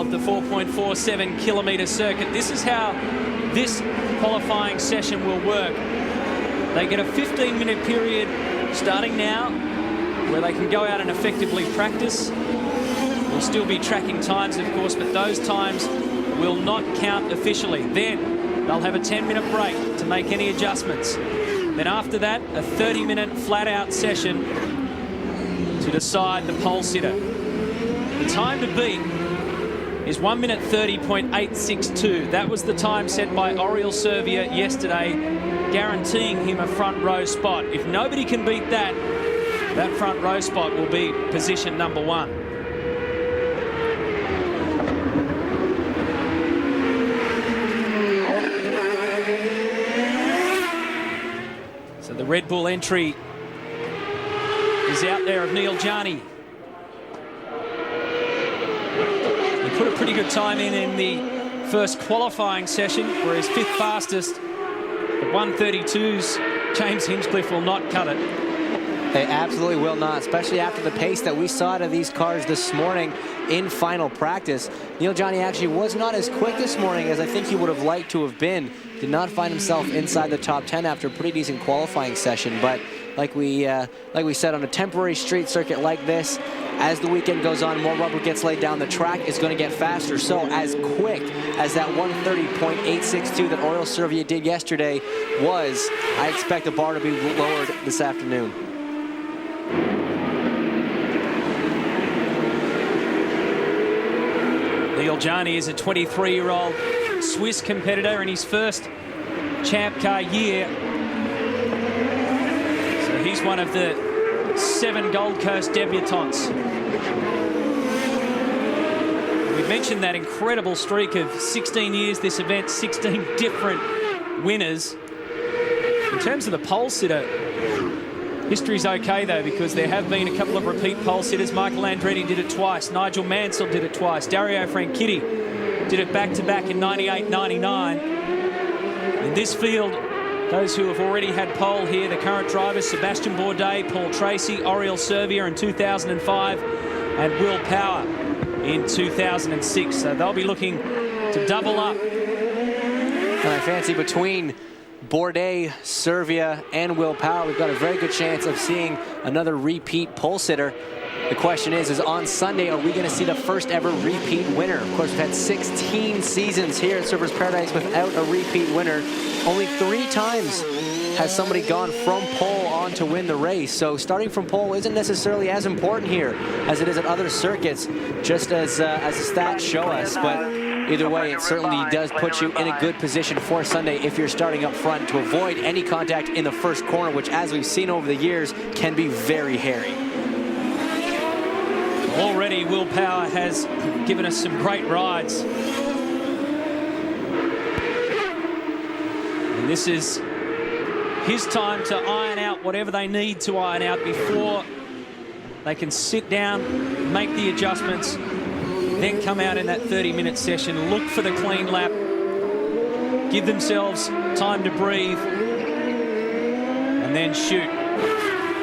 mile of the 4.47 kilometre circuit. This is how this qualifying session will work. They get a 15-minute period starting now where they can go out and effectively practice. We'll still be tracking times, of course, but those times will not count officially. Then they'll have a 10-minute break to make any adjustments. Then after that, a 30-minute flat-out session to decide the pole sitter. The time to beat is 1 minute 30.862. That was the time set by Oriol Servia yesterday, guaranteeing him a front row spot. If nobody can beat that, that front row spot will be position number 1. So the Red Bull entry is out there of Neil Jani. He put a pretty good time in the first qualifying session for his 5th fastest. The 132s, James Hinchcliffe will not cut it. They absolutely will not, especially after the pace that we saw out of these cars this morning in final practice. Neil Jani actually was not as quick this morning as I think he would have liked to have been. Did not find himself inside the top 10 after a pretty decent qualifying session, but like we said, on a temporary street circuit like this, as the weekend goes on, more rubber gets laid down, the track is going to get faster. So as quick as that 130.862 that Oriol Servia did yesterday was, I expect the bar to be lowered this afternoon. Neil Jani is a 23-year-old Swiss competitor in his first Champcar year. So he's one of the 7 Gold Coast debutantes. We mentioned that incredible streak of 16 years this event, 16 different winners. In terms of the pole sitter, history's okay though, because there have been a couple of repeat pole sitters. Michael Andretti did it twice. Nigel Mansell did it twice. Dario Franchitti did it back-to-back in 98, 99. In this field, those who have already had pole here, the current drivers, Sebastian Bourdais, Paul Tracy, Oriol Servia in 2005, and Will Power in 2006. So they'll be looking to double up. And I fancy between Bourdais, Servia, and Will Power, we've got a very good chance of seeing another repeat pole sitter. The question is on Sunday, are we going to see the first ever repeat winner? Of course, we've had 16 seasons here at Surfers Paradise without a repeat winner. Only 3 times has somebody gone from pole on to win the race. So starting from pole isn't necessarily as important here as it is at other circuits, just as the stats show us. But either way, it certainly does put you in a good position for Sunday if you're starting up front to avoid any contact in the first corner, which, as we've seen over the years, can be very hairy. Already, Will Power has given us some great rides. And this is his time to iron out whatever they need to iron out before they can sit down, make the adjustments, then come out in that 30-minute session, look for the clean lap, give themselves time to breathe, and then shoot.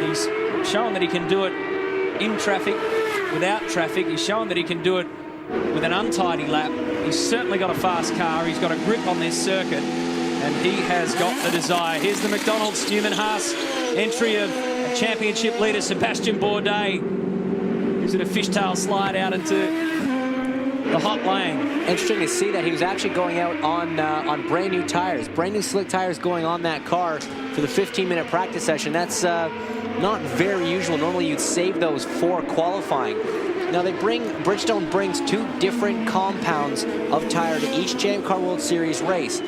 He's shown that he can do it in traffic, without traffic. He's shown that he can do it with an untidy lap. He's certainly got a fast car. He's got a grip on this circuit, and he has got the desire. Here's the McDonald's Newman Haas entry of a championship leader, Sebastian Bourdais, who's in a fishtail slide out into the hot lane. Interesting to see that he was actually going out on brand new tires, brand new slick tires going on that car for the 15-minute practice session. That's not very usual. Normally you'd save those for qualifying. Now Bridgestone brings 2 different compounds of tire to each Champcar World Series race.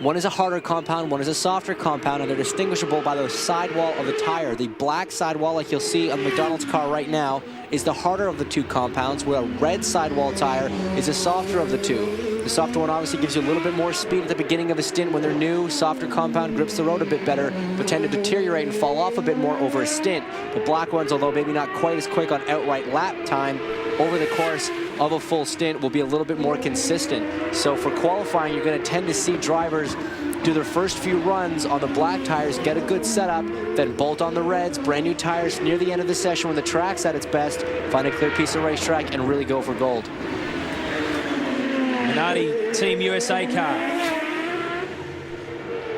One is a harder compound, one is a softer compound, and they're distinguishable by the sidewall of the tire. The black sidewall, like you'll see on the McDonald's car right now, is the harder of the 2 compounds, where a red sidewall tire is the softer of the 2. The softer one obviously gives you a little bit more speed at the beginning of a stint when they're new. Softer compound grips the road a bit better, but tend to deteriorate and fall off a bit more over a stint. The black ones, although maybe not quite as quick on outright lap time, over the course of a full stint will be a little bit more consistent. So for qualifying, you're going to tend to see drivers do their first few runs on the black tires, get a good setup, then bolt on the reds, brand new tires near the end of the session when the track's at its best, find a clear piece of racetrack and really go for gold. Minardi Team USA car.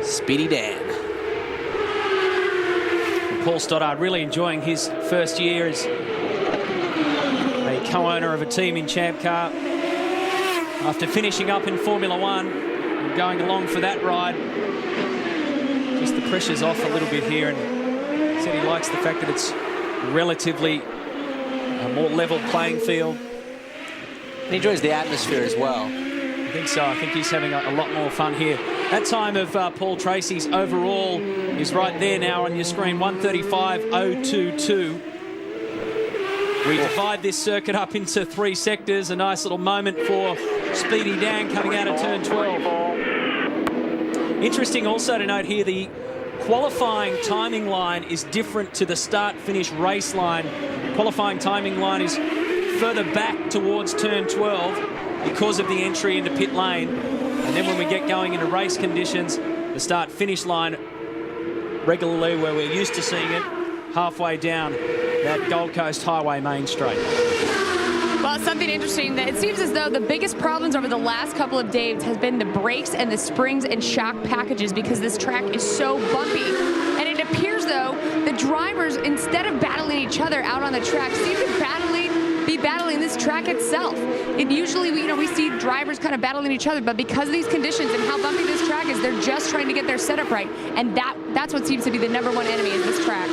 Speedy Dan. And Paul Stoddard really enjoying his first year as a co-owner of a team in Champcar. After finishing up in Formula One and going along for that ride, just the pressure's off a little bit here, and said he likes the fact that it's relatively a more level playing field. He enjoys the atmosphere as well. I think so. I think he's having a lot more fun here. That time of Paul Tracy's overall is right there now on your screen, 1:35.022. We divide this circuit up into 3 sectors. A nice little moment for Speedy Dan coming out of turn 12. Interesting also to note here, the qualifying timing line is different to the start-finish race line. Qualifying timing line is further back towards turn 12 because of the entry into pit lane. And then when we get going into race conditions, the start-finish line regularly, where we're used to seeing it, halfway down that Gold Coast Highway main straight. Well, something interesting, that it seems as though the biggest problems over the last couple of days has been the brakes and the springs and shock packages, because this track is so bumpy. And it appears, though, the drivers, instead of battling each other out on the track, seem to be battling this track itself. It usually, we see drivers kind of battling each other, but because of these conditions and how bumpy this track is, they're just trying to get their setup right. And that's what seems to be the #1 enemy is this track.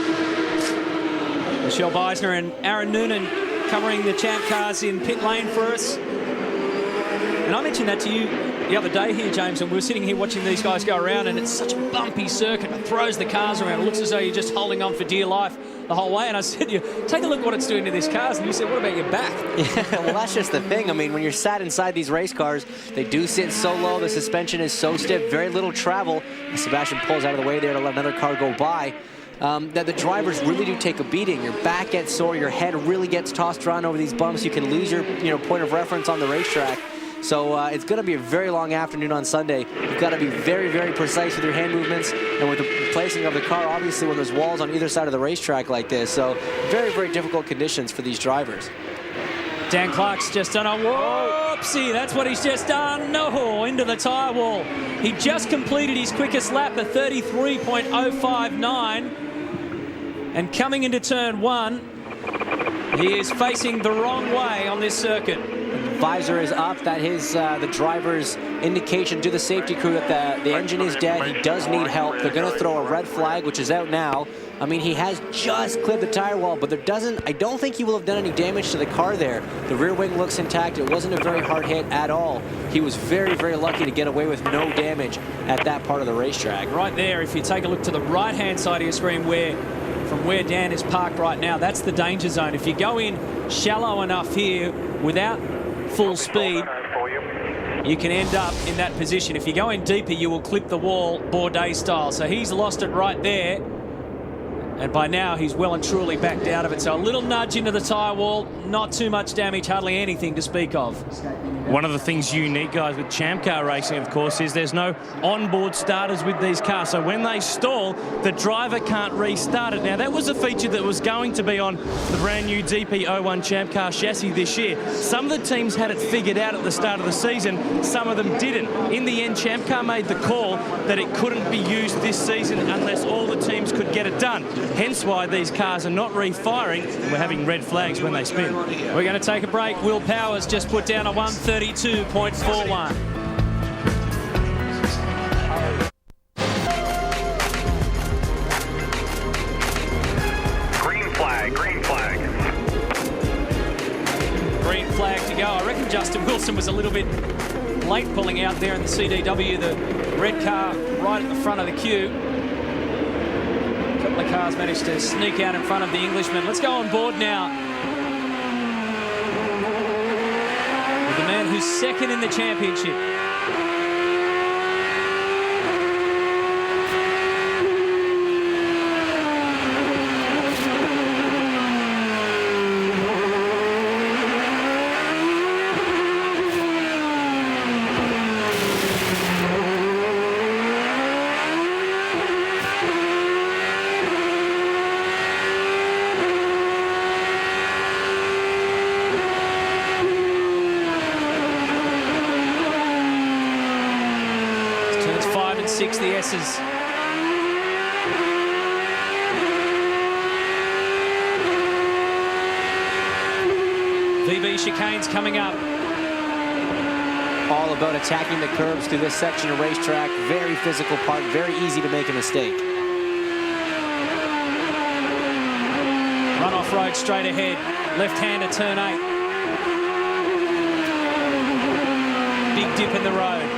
Michelle Beisner and Aaron Noonan covering the Champ cars in pit lane for us. And I mentioned that to you the other day here, James, and we were sitting here watching these guys go around, and it's such a bumpy circuit. It throws the cars around. It looks as though you're just holding on for dear life the whole way. And I said to you, take a look at what it's doing to these cars. And you said, what about your back? Yeah, well, that's just the thing. I mean, when you're sat inside these race cars, they do sit so low. The suspension is so stiff, very little travel. Sebastian pulls out of the way there to let another car go by. That the drivers really do take a beating. Your back gets sore, your head really gets tossed around over these bumps. You can lose your point of reference on the racetrack. So it's going to be a very long afternoon on Sunday. You've got to be very, very precise with your hand movements and with the placing of the car, obviously, when there's walls on either side of the racetrack like this. So very, very difficult conditions for these drivers. Dan Clark's just done a whoopsie. That's what he's just done. No, into the tyre wall. He just completed his quickest lap at 33.059. And coming into turn 1, he is facing the wrong way on this circuit. Visor is up. That is the driver's indication to the safety crew that the engine is dead. He does need help. They're going to throw a red flag, which is out now. I mean, he has just clipped the tire wall, but I don't think he will have done any damage to the car there. The rear wing looks intact. It wasn't a very hard hit at all. He was very, very lucky to get away with no damage at that part of the racetrack. Right there, if you take a look to the right-hand side of your screen, from where Dan is parked right now, that's the danger zone. If you go in shallow enough here without full speed, you can end up in that position. If you go in deeper, you will clip the wall Bourdais style. So he's lost it right there. And by now, he's well and truly backed out of it. So a little nudge into the tyre wall, not too much damage, hardly anything to speak of. One of the things unique, guys, with Champ Car racing, of course, is there's no onboard starters with these cars. So when they stall, the driver can't restart it. Now, that was a feature that was going to be on the brand new DP01 Champ Car chassis this year. Some of the teams had it figured out at the start of the season. Some of them didn't. In the end, Champ Car made the call that it couldn't be used this season unless all the teams could get it done. Hence why these cars are not refiring. We're having red flags when they spin. We're going to take a break. Will Powers just put down a 1:32.41. Green flag, green flag. Green flag to go. I reckon Justin Wilson was a little bit late pulling out there in the CDW, the red car right at the front of the queue. A couple of cars managed to sneak out in front of the Englishman. Let's go on board now with the man who's second in the championship. and 6, the S's. VB chicanes coming up. All about attacking the curbs through this section of racetrack. Very physical part, very easy to make a mistake. Run off road straight ahead. Left-hander turn 8. Big dip in the road.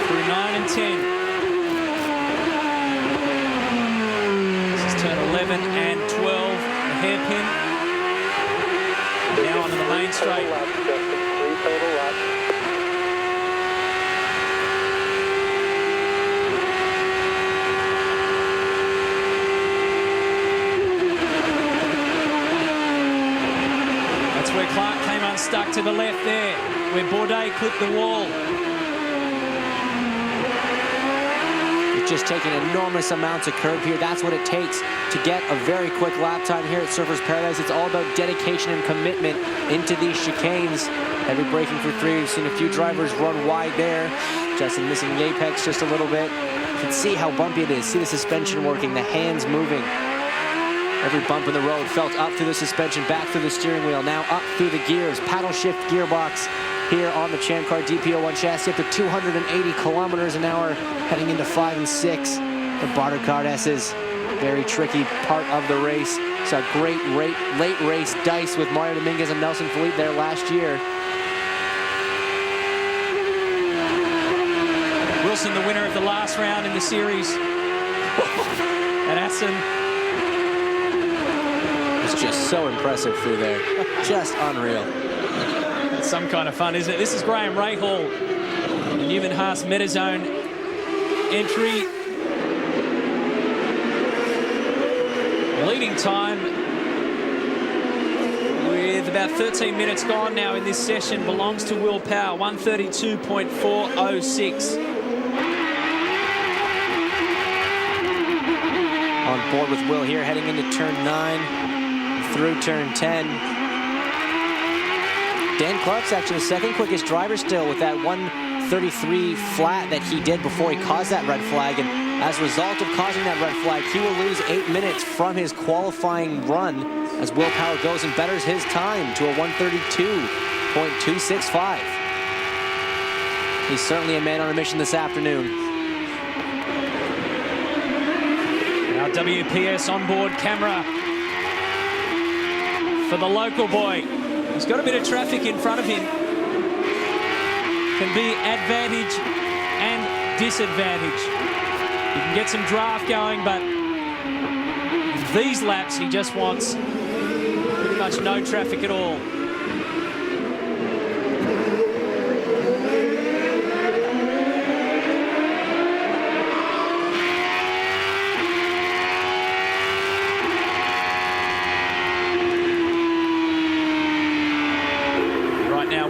Through 9 and 10. This is turn 11 and 12. The hairpin. And now onto the main straight. 3 total laps. Where Clark came unstuck to the left there, where Bourdais clipped the wall. He's just taking enormous amounts of curb here. That's what it takes to get a very quick lap time here at Surfers Paradise. It's all about dedication and commitment into these chicanes. Heavy braking for 3. We've seen a few drivers run wide there. Justin missing the apex just a little bit. You can see how bumpy it is. See the suspension working, the hands moving. Every bump in the road felt up through the suspension, back through the steering wheel, now up through the gears. Paddle shift gearbox here on the Champcar DP01 chassis up to 280 kilometers an hour, heading into 5 and 6. The Barter Card S's, very tricky part of the race. Saw great late race dice with Mario Dominguez and Nelson Felipe there last year. Wilson, the winner of the last round in the series at Assen. It's just so impressive through there. Just unreal. It's some kind of fun, isn't it? This is Graham Rahal, the Newman Haas Metazone entry. Leading time with about 13 minutes gone now in this session belongs to Will Power, 132.406. On board with Will here, heading into turn 9 through turn 10. Dan Clark's actually the second quickest driver still with that 133 flat that he did before he caused that red flag. And as a result of causing that red flag, he will lose 8 minutes from his qualifying run as Will Power goes and betters his time to a 132.265. He's certainly a man on a mission this afternoon. Now WPS onboard camera for the local boy. He's got a bit of traffic in front of him. Can be advantage and disadvantage. You can get some draft going, but these laps he just wants pretty much no traffic at all.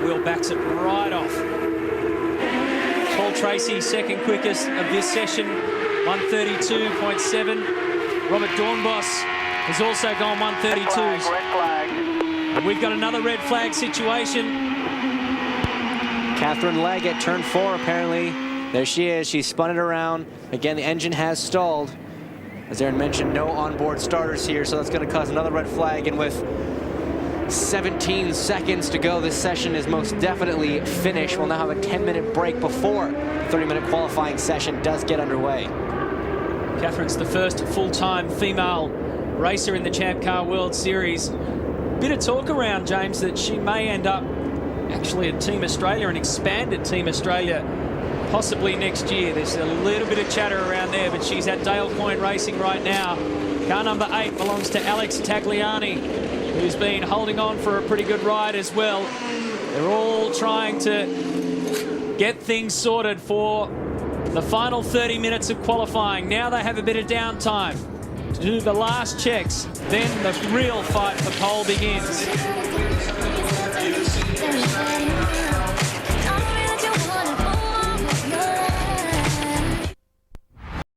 Will backs it right off. Paul Tracy, second quickest of this session, 132.7. Robert Dornbos has also gone 132s. Red flag. And we've got another red flag situation. Catherine Legg at turn 4, apparently. There she is. She spun it around. Again, the engine has stalled. As Aaron mentioned, no onboard starters here, so that's going to cause another red flag. And with 17 seconds to go, this session is most definitely finished. We'll now have a 10-minute break before the 30-minute qualifying session does get underway. Catherine's the first full-time female racer in the Champcar World Series. Bit of talk around, James, that she may end up actually at Team Australia, an expanded Team Australia, possibly next year. There's a little bit of chatter around there, but she's at Dale Coyne Racing right now. Car number 8 belongs to Alex Tagliani, who's been holding on for a pretty good ride as well. They're all trying to get things sorted for the final 30 minutes of qualifying. Now they have a bit of downtime to do the last checks. Then the real fight for pole begins.